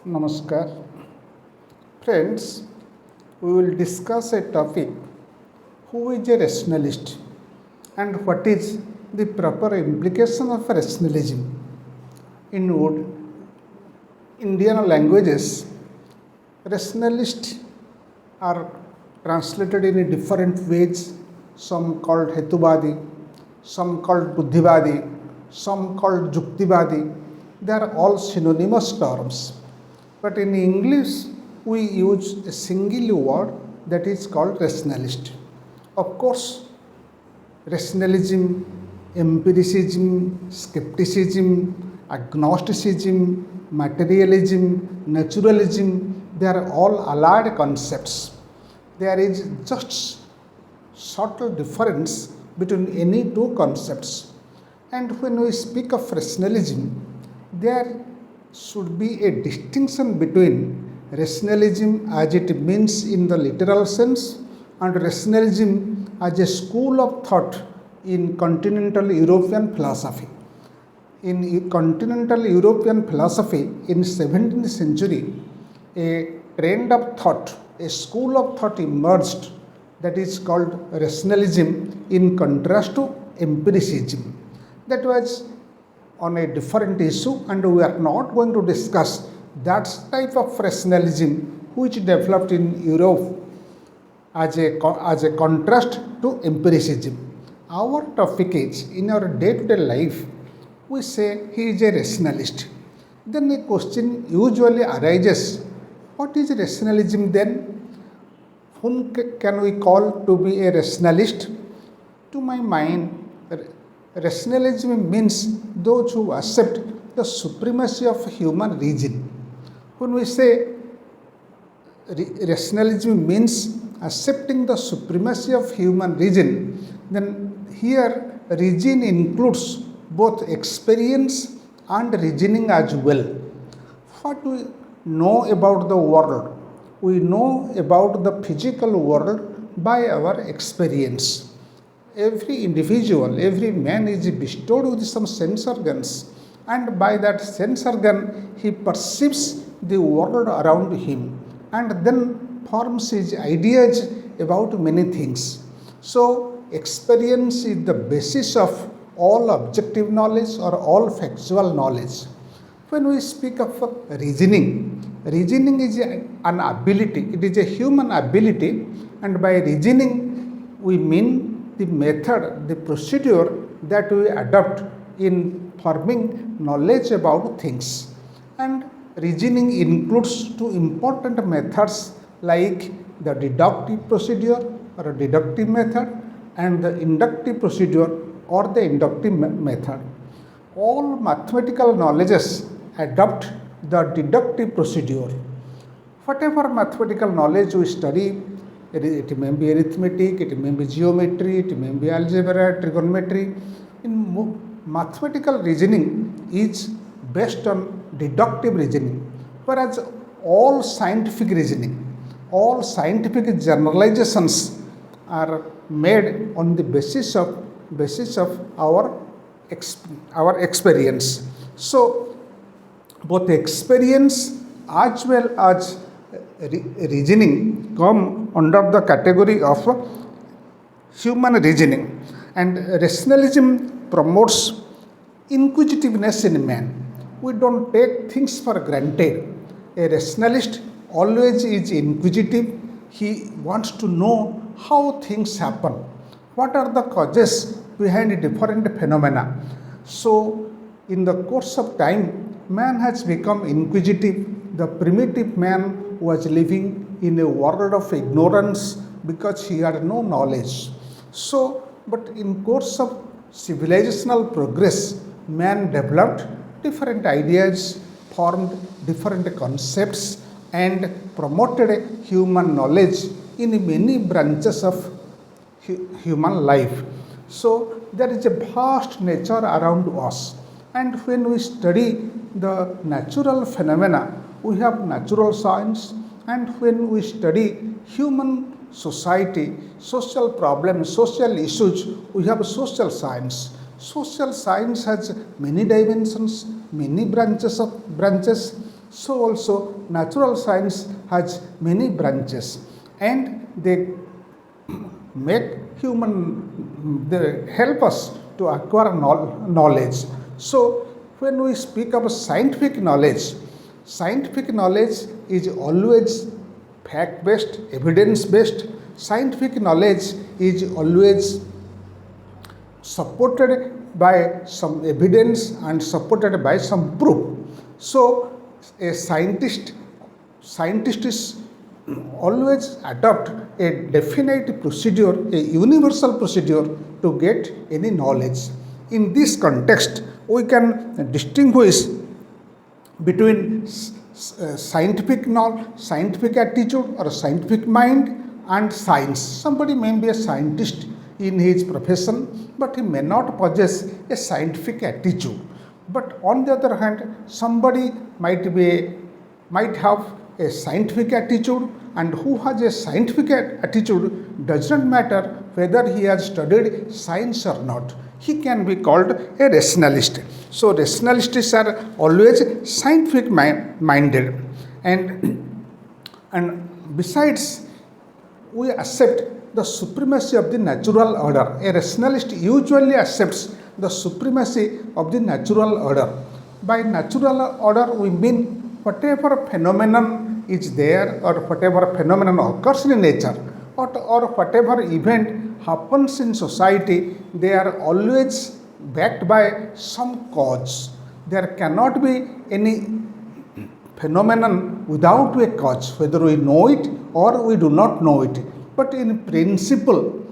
Namaskar. Friends, we will discuss a topic: who is a rationalist and what is the proper implication of rationalism. In Indian languages, rationalists are translated in different ways, some called Hetuvadi, some called Buddhivadi, some called Juktivadi. They are all synonymous terms. But in English, we use a single word that is called rationalist. Of course, rationalism, empiricism, skepticism, agnosticism, materialism, naturalism, they are all allied concepts. There is just subtle difference between any two concepts. And when we speak of rationalism, there should be a distinction between rationalism as it means in the literal sense and rationalism as a school of thought in continental European philosophy. In continental European philosophy in 17th century, a trend of thought, a school of thought emerged that is called rationalism in contrast to empiricism. That was on a different issue, and we are not going to discuss that type of rationalism which developed in Europe as a contrast to empiricism. Our topic is, in our day-to-day life, we say he is a rationalist. Then a question usually arises, what is rationalism then? Whom can we call to be a rationalist? To my mind, rationalism means those who accept the supremacy of human reason. When we say rationalism means accepting the supremacy of human reason, then here reason includes both experience and reasoning as well. What we know about the world? We know about the physical world by our experience. Every individual, every man is bestowed with some sense organs, and by that sense organ he perceives the world around him and then forms his ideas about many things. So experience is the basis of all objective knowledge or all factual knowledge. When we speak of reasoning, reasoning is an ability, it is a human ability, and by reasoning we mean the method, the procedure that we adopt in forming knowledge about things. And reasoning includes two important methods like the deductive procedure or a deductive method and the inductive procedure or the inductive method. All mathematical knowledges adopt the deductive procedure. Whatever mathematical knowledge we study, it may be arithmetic, it may be geometry, it may be algebra, trigonometry. In mathematical reasoning is based on deductive reasoning, whereas all scientific reasoning, all scientific generalizations are made on the basis of our experience. So both experience as well as reasoning come under the category of human reasoning, and rationalism promotes inquisitiveness in man. We don't take things for granted. A rationalist always is inquisitive. He wants to know how things happen, what are the causes behind different phenomena. So in the course of time, man has become inquisitive. The primitive man was living in a world of ignorance because he had no knowledge. So, but in course of civilizational progress, man developed different ideas, formed different concepts, and promoted human knowledge in many branches of human life. So there is a vast nature around us, and when we study the natural phenomena, we have natural science, and when we study human society, social problems, social issues, we have social science. Social science has many dimensions, many branches. So also natural science has many branches, and they make they help us to acquire knowledge. So when we speak of scientific knowledge is always fact based, evidence based. Scientific knowledge is always supported by some evidence and supported by some proof. So a scientist is always adopt a definite procedure, a universal procedure to get any knowledge. In this context, we can distinguish between scientific attitude or scientific mind and science. Somebody may be a scientist in his profession, but he may not possess a scientific attitude. But on the other hand, somebody might have a scientific attitude, and who has a scientific attitude does not matter whether he has studied science or not. He can be called a rationalist. So rationalists are always scientific minded, and besides, we accept the supremacy of the natural order. A rationalist usually accepts the supremacy of the natural order. By natural order, we mean whatever phenomenon is there, or whatever phenomenon occurs in nature, or whatever event happens in society, they are always backed by some cause. There cannot be any phenomenon without a cause, whether we know it or we do not know it. But in principle,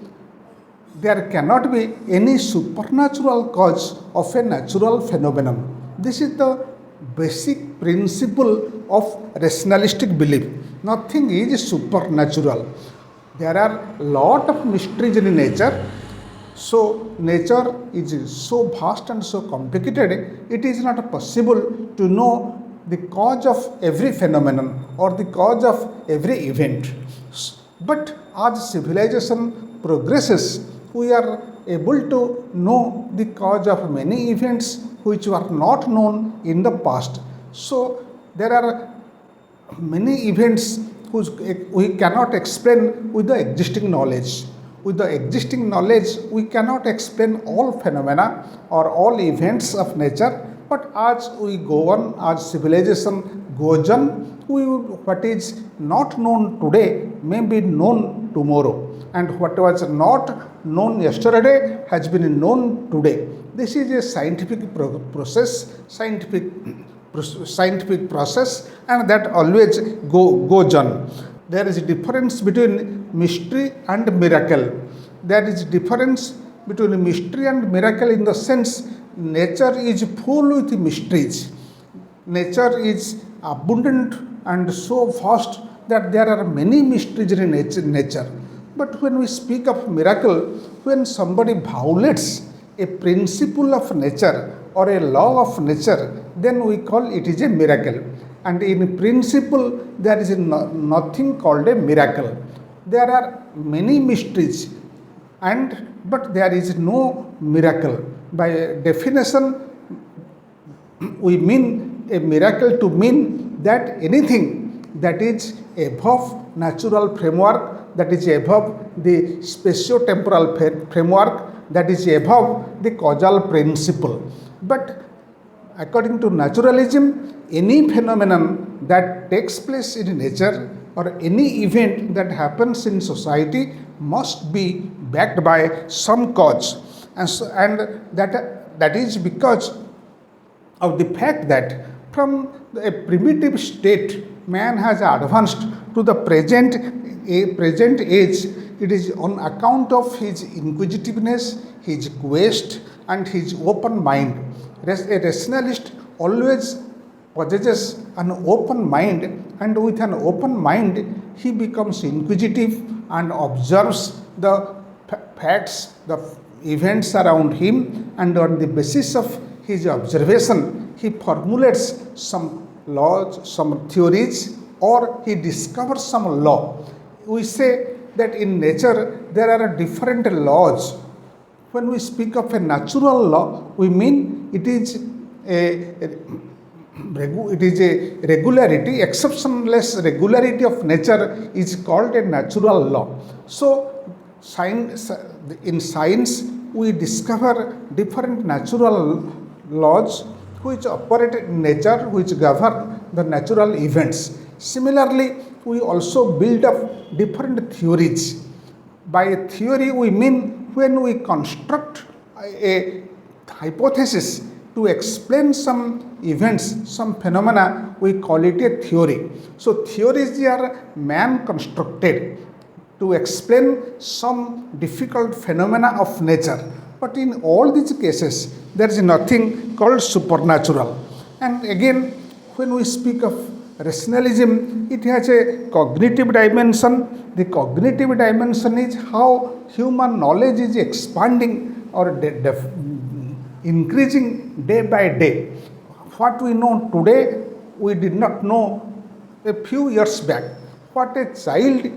there cannot be any supernatural cause of a natural phenomenon. This is the basic principle of rationalistic belief. Nothing is supernatural. There are lot of mysteries in nature. So nature is so vast and so complicated, it is not possible to know the cause of every phenomenon or the cause of every event. But as civilization progresses, we are able to know the cause of many events which were not known in the past. So there are many events which we cannot explain with the existing knowledge. With the existing knowledge, we cannot explain all phenomena or all events of nature. But as we go on, as civilization goes on, what is not known today may be known tomorrow, and what was not known yesterday has been known today. This is a scientific process, and that always goes on. There is a difference between mystery and miracle. There is a difference between mystery and miracle in the sense nature is full with mysteries. Nature is abundant and so vast that there are many mysteries in nature. But when we speak of miracle, when somebody violates a principle of nature or a law of nature, then we call it is a miracle. And in principle, there is nothing called a miracle. There are many mysteries, but there is no miracle. By definition, we mean a miracle to mean that anything that is above natural framework, that is above the spatio-temporal framework, that is above the causal principle. But according to naturalism, any phenomenon that takes place in nature or any event that happens in society must be backed by some cause, and that is because of the fact that from a primitive state man has advanced to the present age. It is on account of his inquisitiveness, his quest, and his open mind. A rationalist always possesses an open mind, and with an open mind he becomes inquisitive and observes the facts, the events around him, and on the basis of his observation he formulates some laws, some theories, or he discovers some law. We say that in nature there are different laws. When we speak of a natural law, we mean it is it is a regularity, exceptionless regularity of nature is called a natural law. So in science we discover different natural laws which operate in nature, which govern the natural events. Similarly, we also build up different theories. By a theory we mean when we construct a hypothesis to explain some events, some phenomena, we call it a theory. So theories are man constructed to explain some difficult phenomena of nature. But in all these cases, there is nothing called supernatural. And again, when we speak of rationalism, it has a cognitive dimension. The cognitive dimension is how human knowledge is expanding or increasing day by day. What we know today, we did not know a few years back. What a child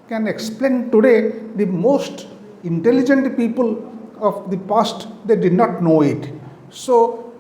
can explain today, the most intelligent people of the past, they did not know it. So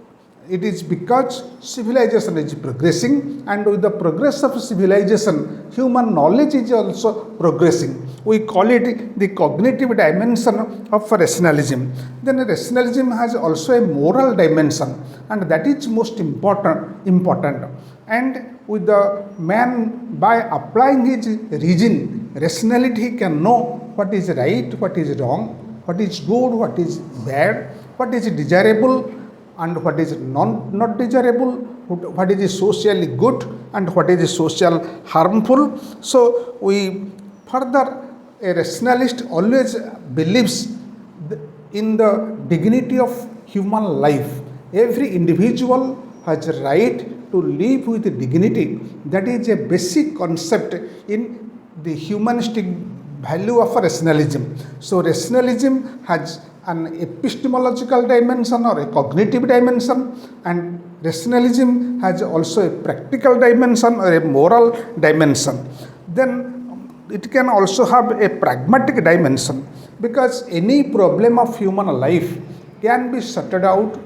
it is because civilization is progressing, and with the progress of civilization, human knowledge is also progressing. We call it the cognitive dimension of rationalism. Then rationalism has also a moral dimension, and that is most important. And with the man, by applying his reason, rationality, he can know what is right, what is wrong, what is good, what is bad, what is desirable and what is not desirable, what is socially good and what is social harmful. So we further, a rationalist always believes in the dignity of human life. Every individual has a right to live with dignity. That is a basic concept in the humanistic value of rationalism. So rationalism has an epistemological dimension or a cognitive dimension, and rationalism has also a practical dimension or a moral dimension. Then it can also have a pragmatic dimension, because any problem of human life can be sorted out,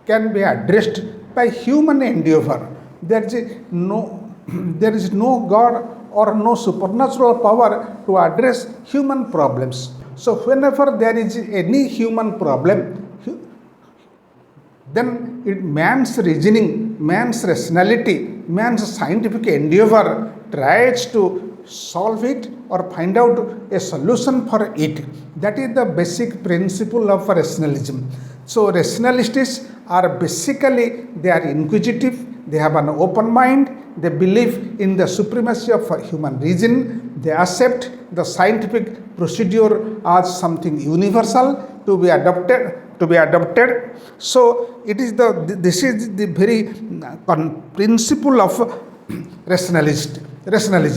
can be addressed by human endeavor. There is no God or no supernatural power to address human problems. So whenever there is any human problem, then man's reasoning, man's rationality, man's scientific endeavor tries to solve it or find out a solution for it. That is the basic principle of rationalism. So rationalists are basically, they are inquisitive, they have an open mind, they believe in the supremacy of human reason, they accept the scientific procedure as something universal to be adopted. So this is the very principle of rationalism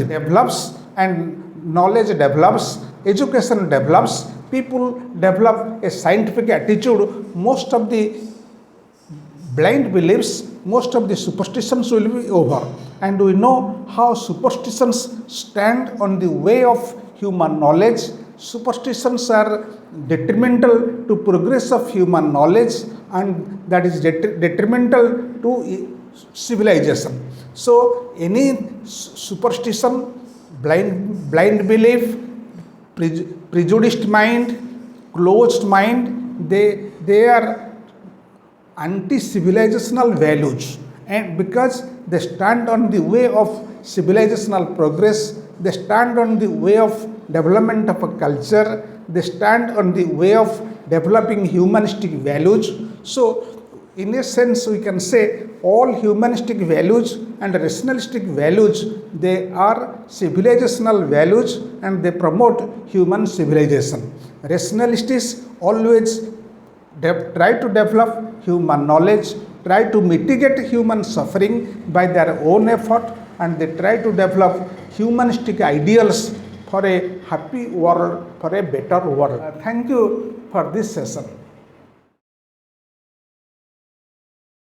develops, and knowledge develops, education develops, people develop a scientific attitude. Most of the blind beliefs, most of the superstitions will be over, and we know how superstitions stand on the way of human knowledge. Superstitions are detrimental to progress of human knowledge, and that is detrimental to civilization. So any superstition, blind belief, prejudiced mind, closed mind, they are anti-civilizational values, and because they stand on the way of civilizational progress, they stand on the way of development of a culture, they stand on the way of developing humanistic values. So in a sense we can say all humanistic values and rationalistic values, they are civilizational values and they promote human civilization. Rationalists always try to develop human knowledge, try to mitigate human suffering by their own effort, and they try to develop humanistic ideals for a happy world, for a better world. Thank you for this session.